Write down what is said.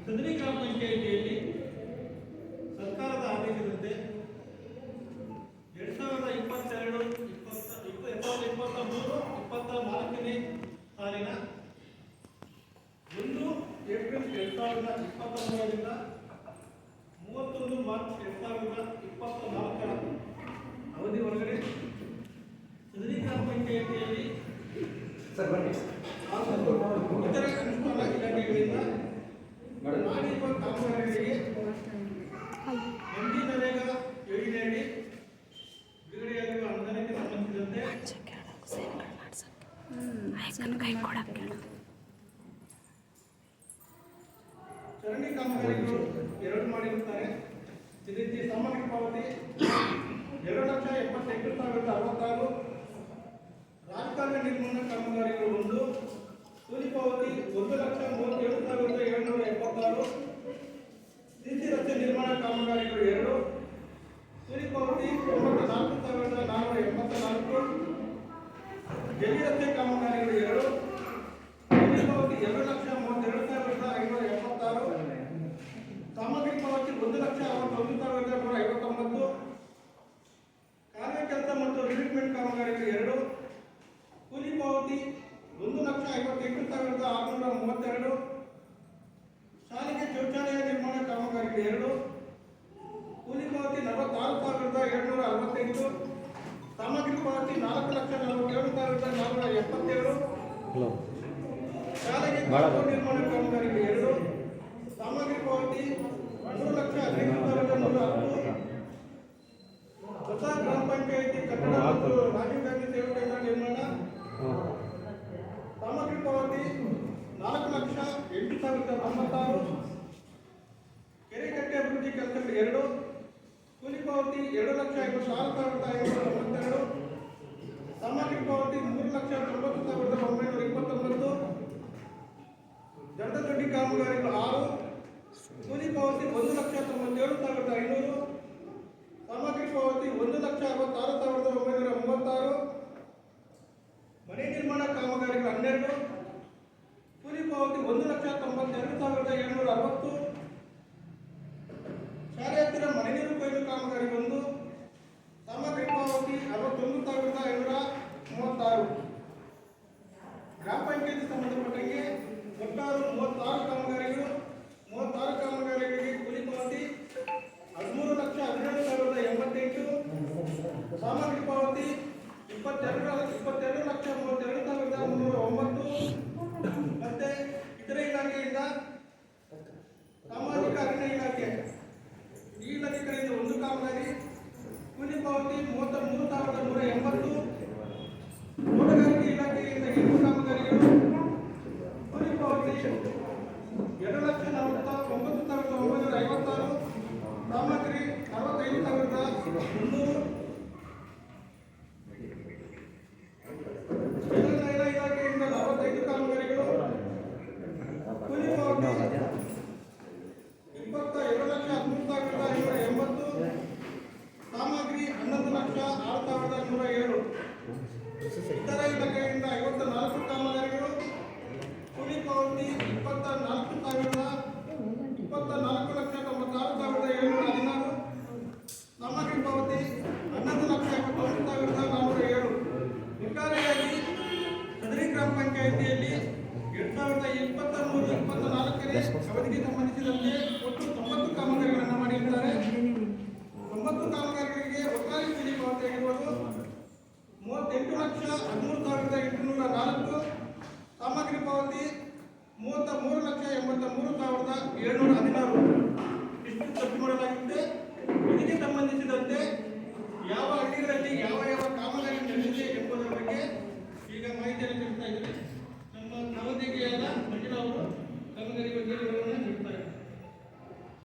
ಸದರಿ ಗ್ರಾಮ ಪಂಚಾಯಿತಿಯಲ್ಲಿ ಸರ್ಕಾರದ ಆದೇಶದಂತೆ 2022-2023-24ನೇ ಸಾಲಿನ 1 ಏಪ್ರಿಲ್ 2023ರಿಂದ 31 ಮಾರ್ಚ್ 2024ರ ಅವಧಿ ಒಳಗಡೆ ಸದರಿ ಗ್ರಾಮ ಪಂಚಾಯಿತಿಯಲ್ಲಿ ಇತರ ಅನುಷ್ಠಾನ ಇಲಾಖೆಗಳಿಂದ ಮಾಡಿರುವ ಕಾಮಗಾರಿಗಳಿಗೆ ಎಂಡಿ ನರೇಗಾ ಯೋಜನೆಯಡಿ ಬಿಡುಗಡೆಯಾಗಿರುವ ಅನುದಾನಕ್ಕೆ ಸಂಬಂಧಿಸಿದಂತೆ ಚರಂಡಿ ಕಾಮಗಾರಿಗಳು 2 ಮಾಡಿರುತ್ತಾರೆ. ಇದೇ ರೀತಿ ಸಾಮಾನ್ಯ ಪಾವತಿ 2,78,066, ರಾಜಕಾಲುವೆ ನಿರ್ಮಾಣ ಕಾಮಗಾರಿಗಳು 1, ಕೂಲಿ ಪಾವತಿ 1,37,776, ಸಿಸಿ ರಸ್ತೆ ನಿರ್ಮಾಣ ಕಾಮಗಾರಿಗಳು 2, ಕೂಲಿ ಪಾವತಿ 94,484, ಜಲ್ಲಿ ರಸ್ತೆ ಕಾಮಗಾರಿಗಳು 2, ಕೂಲಿ ಪಾವತಿ 2,32,576, ಸಾಮಗ್ರಿ ಪಾವತಿ 1,61,159, ಕಾರ್ಯ ಕೆಲಸ ಮತ್ತು ರಿಕ್ರೂಟ್ಮೆಂಟ್ ಕಾಮಗಾರಿಗಳು 2, ಕೂಲಿ ಪಾವತಿ 1,58,632, ಶಾಲೆಗೆ ಶೌಚಾಲಯ ನಿರ್ಮಾಣ ಕಾಮಗಾರಿಗಳು 2, ಕೂಲಿ ಪಾವತಿ 46,768, ಸಾಮಗ್ರಿ ಪಾವತಿ 4,47,477, ಶಾಲೆಗೆ ನಿರ್ಮಾಣ ಕಾಮಗಾರಿಗಳು 2, ಸಾಮಗ್ರಿ ಪಾವತಿ 3,15,110, ಹೊಸ ಗ್ರಾಮ ಪಂಚಾಯಿತಿ ಕಟ್ಟಡ ಮತ್ತು ರಾಜೀವ್ ಗಾಂಧಿ ಸೇವಾ ಕೇಂದ್ರ ನಿರ್ಮಾಣ ಸಾಮಗ್ರಿ ಪಾವತಿ 4,08,096, ಕೆರೆಕಟ್ಟೆ ಅಭಿವೃದ್ಧಿ ಕೆಲಸಗಳು 2, ಕೂಲಿ ಪಾವತಿ 2,56,592, ಸಾಮಗ್ರಿ ಪಾವತಿ 3,90,929, ದೊಡ್ಡ ಕಾಮಗಾರಿಗಳು 6, ಕೂಲಿ ಪಾವತಿ 1,97,500, ಸಾಮಗ್ರಿ ಪಾವತಿ 1,66,936, ಮನೆ ನಿರ್ಮಾಣ ಕಾಮಗಾರಿಗಳು 12, ಕೂಲಿ ಪಾವತಿ 1,92,760, ಶಾಲೆ ಹತ್ತಿರ ಮನೆ ನೀರು ಕೊಯ್ಲು ಕಾಮಗಾರಿ 1, ಸಾಮಗ್ರಿ ಪಾವತಿ 61,536. ಗ್ರಾಮ ಪಂಚಾಯತಿ ಸಂಬಂಧಪಟ್ಟಂಗೆ ಒಟ್ಟಾರು 36 ಕಾಮಗಾರಿಗಳಿಗೆ ಕೂಲಿ ಪಾವತಿ 13,17,088, ಸಾಮಗ್ರಿ ಪಾವತಿ 22,32,32,309. ಮತ್ತೆ ಇತರೆ ಇಲಾಖೆಯಿಂದ ಸಾಮಾಜಿಕ ಅರಣ್ಯ ಇಲಾಖೆ ಈ ಇಲಾಖೆ ಕಡೆಯಿಂದ 1 ಕಾಮಗಾರಿ, ಕೂಲಿ ಪಾವತಿ 33,180, ತೋಟಗಾರಿಕೆ ಇಲಾಖೆಯಿಂದ 2 ಕಾಮಗಾರಿಗಳು, ಕೂಲಿ ಪಾವತಿ 2,49,956, ಸಾಮಗ್ರಿ 65,300. ಇಲಾಖೆಯಿಂದ 45 ಕಾಮಗಾರಿಗಳು, ಕೂಲಿ ಪಾವತಿ 22,13,580, ಸಾಮಗ್ರಿ 11,06,107. ಇತರ ಇಲಾಖೆಯಿಂದ 54 ಕಾಮಗಾರಿಗಳು, ಕೂಲಿ ಪಾವತಿ 24,96,716, ಸಾಮಗ್ರಿ ಪಾವತಿ 11,59,407. ಒಟ್ಟಾರೆಯಾಗಿ ಸದರಿ ಗ್ರಾಮ ಪಂಚಾಯಿತಿಯಲ್ಲಿ 2023-24ನೇ ಅವಧಿಗೆ ಸಂಬಂಧಿಸಿದಂತೆ ಒಟ್ಟು 90 ಕಾಮಗಾರಿಗಳನ್ನು ಮಾಡಿದ್ದಾರೆ. 90 ಕಾಮಗಾರಿಗಳಿಗೆ ಒಟ್ಟಾರೆ ಕೂಲಿ ಪಾವತಿ ಆಗಿರುವುದು 38,13,804, ಸಾಮಗ್ರಿ ಪಾವತಿ 33,83,700.